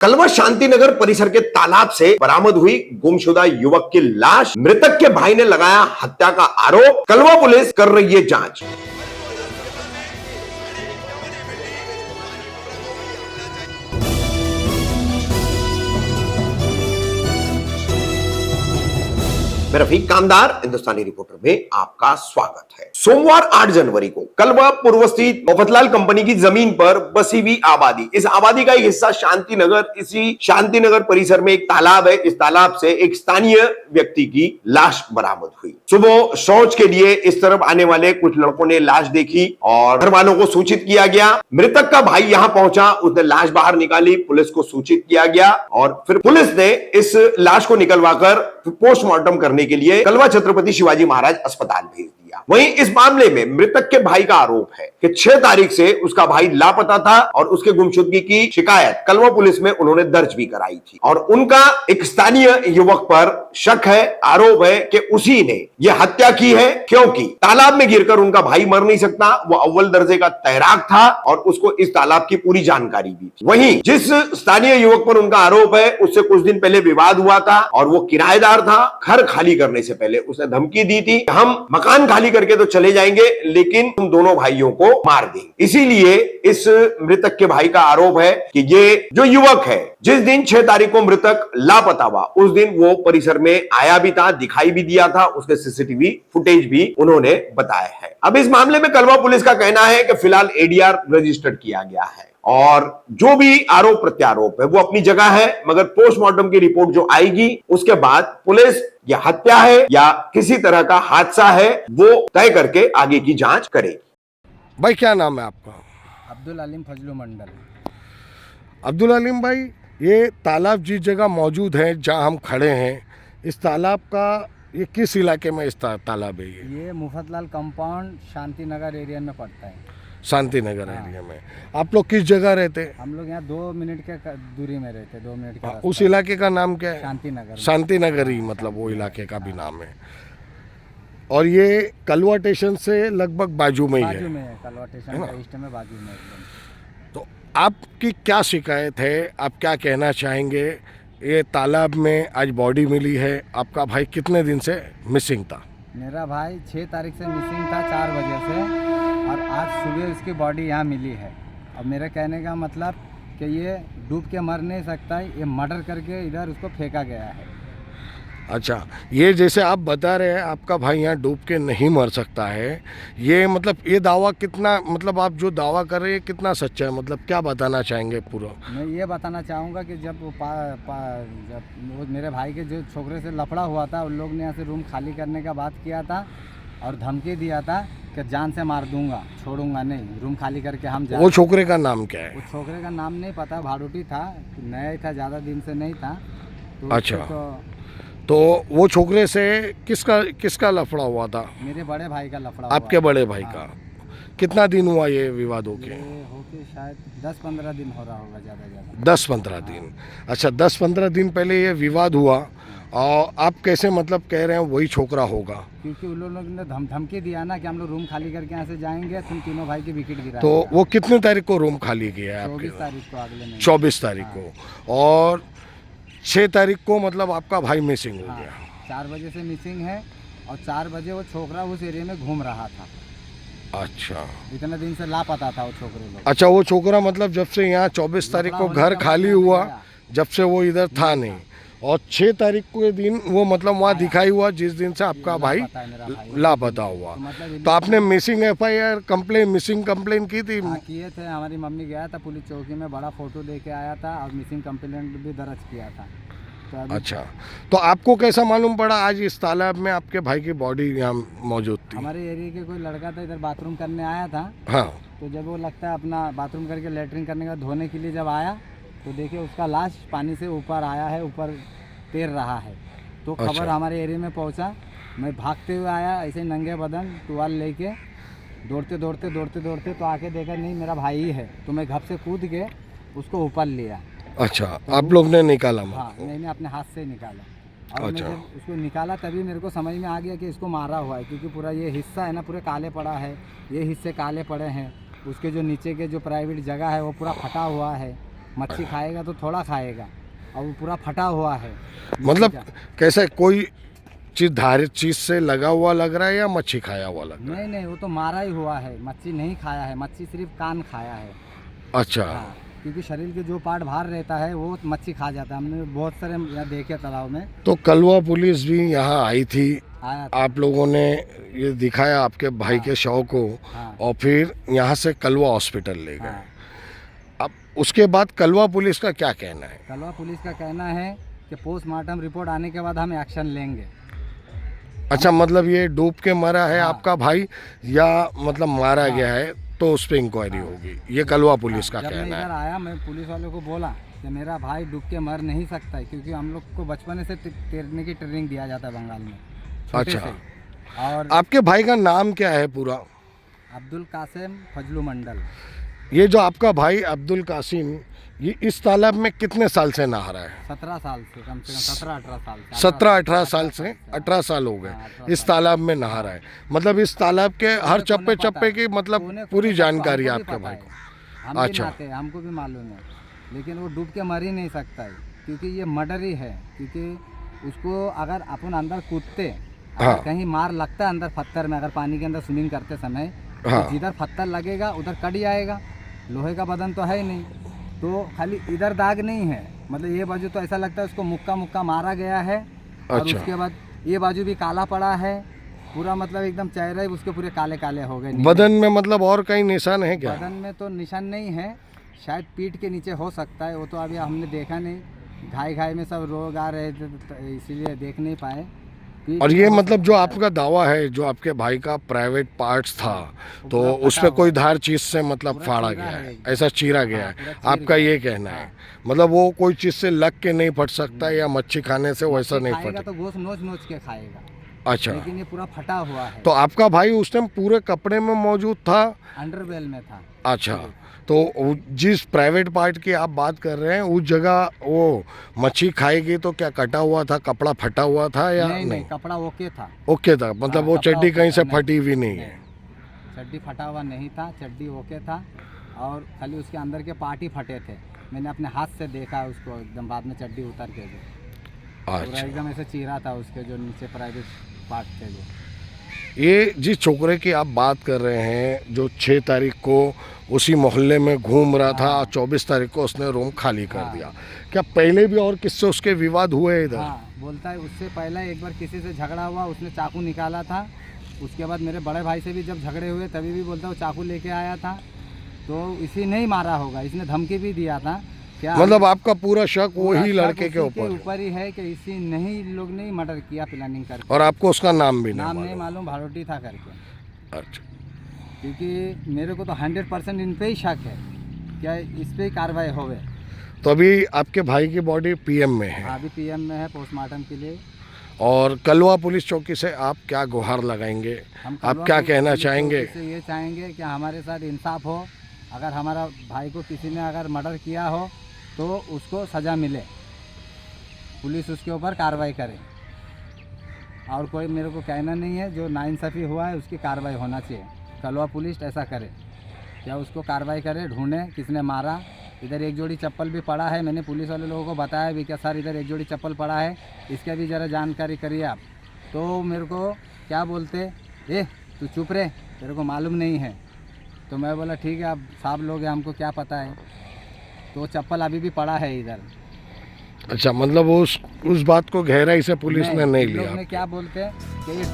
कलवा शांतिनगर परिसर के तालाब से बरामद हुई गुमशुदा युवक की लाश। मृतक के भाई ने लगाया हत्या का आरोप। कलवा पुलिस कर रही है जांच। मैं रफीक कामदार हिंदुस्तानी रिपोर्टर में आपका स्वागत है। सोमवार 8 जनवरी को कलवा पूर्व स्थित मफतलाल कंपनी की जमीन पर बसी हुई आबादी, इस आबादी का एक हिस्सा शांतिनगर, इसी शांतिनगर परिसर में एक तालाब है। इस तालाब से एक स्थानीय व्यक्ति की लाश बरामद हुई। सुबह शौच के लिए इस तरफ आने वाले कुछ लड़कों ने लाश देखी और घर वालों को सूचित किया गया। मृतक का भाई यहां पहुंचा, उसने लाश बाहर निकाली, पुलिस को सूचित किया गया और फिर पुलिस ने इस लाश को निकलवाकर पोस्टमार्टम करने के लिए कलवा छत्रपति शिवाजी महाराज अस्पताल भेज दिया। वहीं इस मामले में मृतक के भाई का आरोप है कि 6 तारीख से उसका भाई लापता था और उसके गुमशुदगी की शिकायत कलवा पुलिस में उन्होंने दर्ज भी कराई थी और उनका एक स्थानीय युवक पर शक है, आरोप है कि उसी ने यह हत्या की है, क्योंकि तालाब में गिरकर उनका भाई मर नहीं सकता। वो अव्वल दर्जे का तैराक था और उसको इस तालाब की पूरी जानकारी भी थी। वहीं जिस स्थानीय युवक पर उनका आरोप है, उससे कुछ दिन पहले विवाद हुआ था और वो किराएदार था। घर खाली करने से पहले उसने धमकी दी थी, हम मकान खाली करके तो चले जाएंगे लेकिन तुम दोनों भाइयों को मार देंगे। इसीलिए इस मृतक के भाई का आरोप है कि ये जो युवक है, जिस दिन 6 तारीख को मृतक लापता हुआ, उस दिन वो परिसर में आया भी था, दिखाई भी दिया था। उसके सीसीटीवी फुटेज भी उन्होंने बताया है। अब इस मामले में कलवा पुलिस का कहना है कि फिलहाल एडीआर रजिस्टर्ड किया गया है और जो भी आरोप प्रत्यारोप है वो अपनी जगह है, मगर पोस्टमार्टम की रिपोर्ट जो आएगी उसके बाद पुलिस यह हत्या है या किसी तरह का हादसा है वो तय करके आगे की जांच करेगी। भाई क्या नाम है आपका? अब्दुल अलीम फजलू मंडल। अब्दुल अलीम भाई, ये तालाब जिस जगह मौजूद है जहां हम खड़े हैं, इस तालाब का ये किस इलाके में इस तालाब है? ये मुफतलाल कंपाउंड शांतिनगर एरिया में पड़ता है। शांतिनगर एरिया में। आप लोग किस जगह रहते हैं? हम लोग यहाँ 2 मिनट के दूरी में रहते हैं, 2 मिनट का रास्ता। उस इलाके का नाम क्या है? शांतिनगर। शांतिनगर ही मतलब वो इलाके का भी नाम है। और ये कलवा स्टेशन से लगभग बाजू में ही है। बाजू में है, कलवा स्टेशन का ईस्ट में बाजू में एकदम। तो आपकी क्या शिकायत है, आप क्या कहना चाहेंगे? ये तालाब में आज बॉडी मिली है, आपका भाई कितने दिन से मिसिंग था? मेरा भाई 6 तारीख से मिसिंग था 4 बजे से और आज सुबह उसकी बॉडी यहाँ मिली है। अब मेरे कहने का मतलब कि ये डूब के मर नहीं सकता है, ये मर्डर करके इधर उसको फेंका गया है। अच्छा, ये जैसे आप बता रहे हैं आपका भाई यहाँ डूब के नहीं मर सकता है, ये मतलब ये दावा कितना, मतलब आप जो दावा कर रहे हैं कितना सच्चा है, मतलब क्या बताना चाहेंगे पूरा? मैं ये बताना चाहूँगा कि जब वो मेरे भाई के जो छोकरे से लफड़ा हुआ था, उन लोग ने यहाँ से रूम खाली करने का बात किया था और धमकी दिया था कि जान से मार दूंगा, छोड़ूंगा नहीं, रूम खाली करके हम जा। वो छोकरे का नाम क्या है? उस छोकरे का नाम नहीं पता, भाड़ूटी था, नया ही था, ज़्यादा दिन से नहीं था। तो अच्छा, तो वो छोकरे से किसका लफड़ा हुआ था? मेरे बड़े भाई का लफड़ा। आपके बड़े भाई का? कितना दिन हुआ ये विवाद होके? होके शायद 10-15 दिन हो रहा होगा, ज़्यादा 10-15 दिन। अच्छा, 10-15 दिन पहले ये विवाद हुआ और आप कैसे मतलब कह रहे हैं वही छोकरा होगा? क्योंकि उन लोगों ने धमकी दिया ना कि हम लोग रूम खाली करके यहाँ से जाएंगे, तुम तीनों भाई की विकेट गिरा। तो वो कितनी तारीख को रूम खाली किया है आपके? 24 तारीख को, अगले महीने 24 तारीख को। और 6 तारीख को मतलब आपका भाई मिसिंग हो गया। 4 बजे से मिसिंग है और 4 बजे वो छोकरा उस एरिया में घूम रहा था। अच्छा, इतने दिन से लापता था वो छोकरे लोग। अच्छा, वो छोकरा मतलब जब से यहाँ 24 तारीख को घर खाली हुआ, जब से वो इधर था नहीं, और 6 तारीख के दिन वो मतलब वहाँ दिखाई हुआ जिस दिन से आपका भाई लापता हुआ। तो आपने missing FIR complain, missing complaint की थी? किए थे, हमारी मम्मी गया था पुलिस चौकी में, बड़ा फोटो दे के आया था और मिसिंग कंप्लेंट भी दर्ज किया था। तो अच्छा, तो आपको कैसा मालूम पड़ा आज इस तालाब में आपके भाई की बॉडी यहाँ मौजूद थी? हमारे एरिया के कोई लड़का था, इधर बाथरूम करने आया था। हाँ, तो जब वो लगता है अपना बाथरूम करके लेटरिन करने का धोने के लिए जब आया तो देखिए उसका लाश पानी से ऊपर आया है, ऊपर तैर रहा है। तो खबर अच्छा। हमारे एरिया में पहुंचा, मैं भागते हुए आया ऐसे नंगे बदन, टुवाल लेके दौड़ते तो आके देखा नहीं मेरा भाई ही है, तो मैं घप से कूद के उसको ऊपर लिया। अच्छा, तो आप लोग ने निकाला? हाँ, मैंने अपने हाथ से निकाला और अच्छा। मैं जब उसको निकाला तभी मेरे को समझ में आ गया कि इसको मारा हुआ है, क्योंकि पूरा ये हिस्सा है ना पूरे काले पड़ा है, ये हिस्से काले पड़े हैं, उसके जो नीचे के जो प्राइवेट जगह है वो पूरा फटा हुआ है, मच्छी खाएगा तो थोड़ा खाएगा, और वो पूरा फटा हुआ है। मतलब कैसे कोई चीज धारित चीज से लगा हुआ लग रहा है या मच्छी खाया हुआ लग रहा है? नहीं नहीं, वो तो मारा ही हुआ है, मच्छी नहीं खाया है, मच्छी सिर्फ कान खाया है। अच्छा। हाँ, क्योंकि शरीर के जो पार्ट बाहर रहता है वो मच्छी खा जाता है। हमने बहुत सारे यहाँ देखे तालाब में। तो कलवा पुलिस भी यहाँ आई थी, आया था। आप लोगों ने ये दिखाया आपके भाई के शव को, हाँ। और फिर यहाँ से कलवा हॉस्पिटल ले गए। हाँ। अब उसके बाद कलवा पुलिस का क्या कहना है? कलवा पुलिस का कहना है कि पोस्टमार्टम रिपोर्ट आने के बाद हम एक्शन लेंगे। अच्छा, मतलब ये डूब के मरा है हाँ। आपका भाई या मतलब मारा गया है, तो उस पर इंक्वायरी होगी, ये कलवा पुलिस का जब मैं कहना इधर है। आया, मैं पुलिस वालों को बोला कि मेरा भाई डूब के मर नहीं सकता है, क्योंकि हम लोग को बचपन से तैरने की ट्रेनिंग दिया जाता है बंगाल में, छोटे अच्छा। से ही। और आपके भाई का नाम क्या है पूरा? अब्दुल कासिम फजलू मंडल। ये जो आपका भाई अब्दुल कासिम, ये इस तालाब में कितने साल से नहा रहा है? 17 साल से, कम से कम 17-18 साल से। 17-18 साल से 18 साल हो गए हाँ, 18 इस तालाब में नहा रहा है। मतलब इस तालाब के हर चप्पे कोने पता चप्पे है। की मतलब कोने पूरी कोने जानकारी है हमको भी आपके पता भाई है। को। हम भी अच्छा। नहाते हैं, हमको भी मालूम है, लेकिन वो डूब के मर ही नहीं सकता है, क्योंकि ये मर्डर ही है। क्योंकि उसको अगर अपन अंदर कूदते, अगर हाँ। कहीं मार लगता है अंदर पत्थर में, अगर पानी के अंदर स्विमिंग करते समय, हाँ। तो जिधर पत्थर लगेगा उधर कट जाएगा। लोहे का बदन तो है ही नहीं, तो खाली इधर दाग नहीं है, मतलब ये बाजू तो ऐसा लगता है उसको मुक्का मुक्का मारा गया है। और अच्छा। उसके बाद ये बाजू भी काला पड़ा है पूरा, मतलब एकदम चेहरे उसके पूरे काले काले हो गए। नीचे बदन में मतलब और कहीं निशान है क्या? बदन में तो निशान नहीं है, शायद पीठ के नीचे हो सकता है, वो तो अभी हमने देखा नहीं, घाई घाई में सब रोग आ रहे थे तो इसीलिए देख नहीं पाए। पीठ और में ये हो मतलब जो सकता है। आपका दावा है, जो आपके भाई का प्राइवेट पार्ट्स था, तो पूरा उस फटा पे हुआ कोई है। धार चीज से मतलब पूरा फाड़ा चीरा गया है है, एकदम। ऐसा चीरा गया हाँ, है, पूरा चीर आपका गया ये है। कहना है? हाँ। मतलब वो कोई चीज से लग के नहीं फट सकता, या मच्छी खाने से वैसा नहीं खाएगा फटे? तो गोश्त नोच नोच के खाएगा, अच्छा। लेकिन ये पूरा फटा हुआ है। तो आपका भाई उस टाइम पूरे कपड़े में मौजूद था? अंडरवेल में था। अच्छा। तो जिस प्राइवेट पार्ट की आप बात कर रहे हैं, उस जगह वो मच्छी खाएगी तो क्या कटा हुआ था, कपड़ा फटा हुआ था या नहीं नहीं? नहीं, कपड़ा ओके था। ओके था, मतलब हाँ, वो कपड़ा चड्डी ओके कहीं था, से नहीं। फटी हुई नहीं है? चड्डी फटा हुआ नहीं था, चड्डी ओके था, और खाली उसके अंदर के पार्ट ही फटे थे। मैंने अपने हाथ से देखा उसको, एकदम बाद में चड्डी उतर के जो पूरा अच्छा। एकदम ऐसे चीरा था उसके जो नीचे प्राइवेट पार्ट थे जो। ये जिस छोकरे की आप बात कर रहे हैं, जो 6 तारीख को उसी मोहल्ले में घूम रहा था, और 24 तारीख को उसने रूम खाली कर हाँ। दिया, क्या पहले भी और किससे उसके विवाद हुए इधर? हाँ, बोलता है उससे पहले एक बार किसी से झगड़ा हुआ, उसने चाकू निकाला था। उसके बाद मेरे बड़े भाई से भी जब झगड़े हुए तभी भी बोलता है वो चाकू लेके आया था, तो इसी नहीं मारा होगा, इसने धमकी भी दिया था। क्या मतलब आपका पूरा शक पूरा वही शक लड़के के उसी ऊपर है? ही है कि इसी नहीं लोग ने मर्डर किया प्लानिंग करके। और आपको उसका नाम भी नाम नहीं नहीं मालूम? मालूम, भाड़ोटी था करके। अच्छा। क्योंकि मेरे को तो 100% इन पे ही शक है, क्या इस पे ही कार्रवाई होवे। तो अभी आपके भाई की बॉडी पीएम में है, अभी पीएम में है पोस्टमार्टम के लिए। और कलवा पुलिस चौकी से आप क्या गुहार लगाएंगे, हम आप कलवा क्या पुलिस कहना चौकी चाहेंगे? से ये चाहेंगे कि हमारे साथ इंसाफ हो। अगर हमारा भाई को किसी ने अगर मर्डर किया हो तो उसको सज़ा मिले, पुलिस उसके ऊपर कार्रवाई करे। और कोई मेरे को कहना नहीं है, जो नाइंसाफ़ी हुआ है उसकी कार्रवाई होना चाहिए। कलवा पुलिस ऐसा करे, क्या उसको कार्रवाई करे, ढूंढे किसने मारा। इधर एक जोड़ी चप्पल भी पड़ा है, मैंने पुलिस वाले लोगों को बताया भी, क्या सर इधर एक जोड़ी चप्पल पड़ा है, इसका भी ज़रा जानकारी करिए आप। तो मेरे को क्या बोलते, ए तू चुप रहे, तेरे को मालूम नहीं है। तो मैं बोला ठीक है, आप साहब लोग हैं, हमको क्या पता है। तो चप्पल अभी भी पड़ा है इधर। अच्छा, मतलब उस बात को गहराई से पुलिस ने नहीं लोग लिया? ने क्या बोलते हैं कि ये